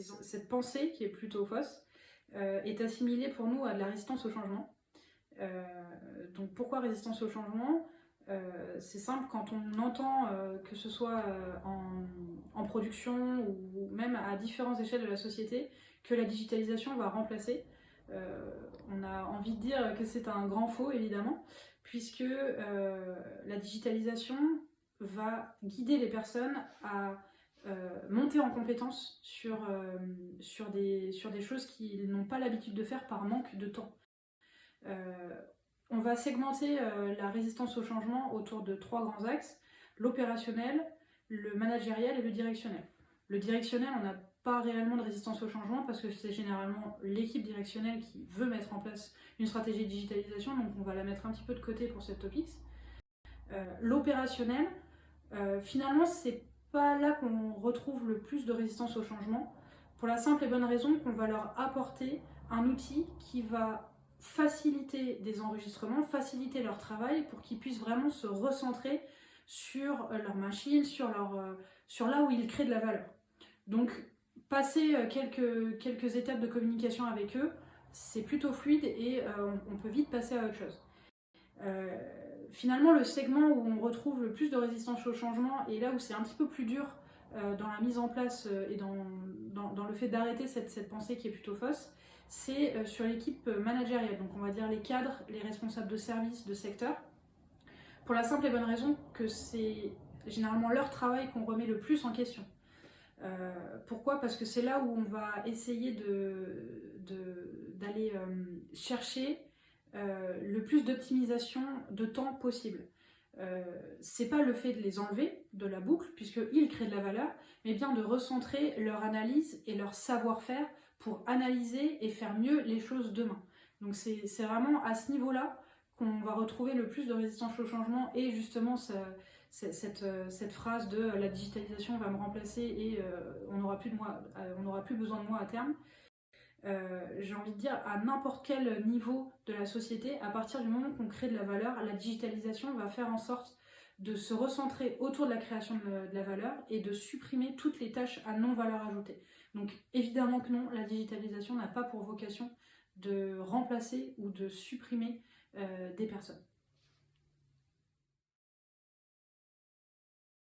Cette pensée, qui est plutôt fausse, est assimilée pour nous à de la résistance au changement. Donc pourquoi résistance au changement ? C'est simple, quand on entend, que ce soit en production ou même à différentes échelles de la société, que la digitalisation va remplacer, on a envie de dire que c'est un grand faux, évidemment, puisque la digitalisation va guider les personnes à monter en compétence sur des choses qu'ils n'ont pas l'habitude de faire par manque de temps. On va segmenter la résistance au changement autour de 3 grands axes: l'opérationnel, le managériel et le directionnel. Le directionnel, on n'a pas réellement de résistance au changement parce que c'est généralement l'équipe directionnelle qui veut mettre en place une stratégie de digitalisation, donc on va la mettre un petit peu de côté pour cette topics. L'opérationnel, finalement, c'est pas là qu'on retrouve le plus de résistance au changement, pour la simple et bonne raison qu'on va leur apporter un outil qui va faciliter des enregistrements, faciliter leur travail pour qu'ils puissent vraiment se recentrer sur leur machine, sur là où ils créent de la valeur. Donc passer quelques étapes de communication avec eux, c'est plutôt fluide et on peut vite passer à autre chose. Finalement, le segment où on retrouve le plus de résistance au changement et là où c'est un petit peu plus dur dans la mise en place et dans le fait d'arrêter cette pensée qui est plutôt fausse, c'est sur l'équipe managériale, donc on va dire les cadres, les responsables de service, de secteur, pour la simple et bonne raison que c'est généralement leur travail qu'on remet le plus en question. Pourquoi ? Parce que c'est là où on va essayer d'aller chercher le plus d'optimisation de temps possible. C'est pas le fait de les enlever de la boucle, puisqu'ils créent de la valeur, mais bien de recentrer leur analyse et leur savoir-faire pour analyser et faire mieux les choses demain. Donc c'est vraiment à ce niveau-là qu'on va retrouver le plus de résistance au changement et justement cette phrase de la digitalisation va me remplacer et on n'aura plus besoin de moi à terme. J'ai envie de dire, à n'importe quel niveau de la société, à partir du moment qu'on crée de la valeur, la digitalisation va faire en sorte de se recentrer autour de la création de la valeur et de supprimer toutes les tâches à non-valeur ajoutée. Donc évidemment que non, la digitalisation n'a pas pour vocation de remplacer ou de supprimer des personnes.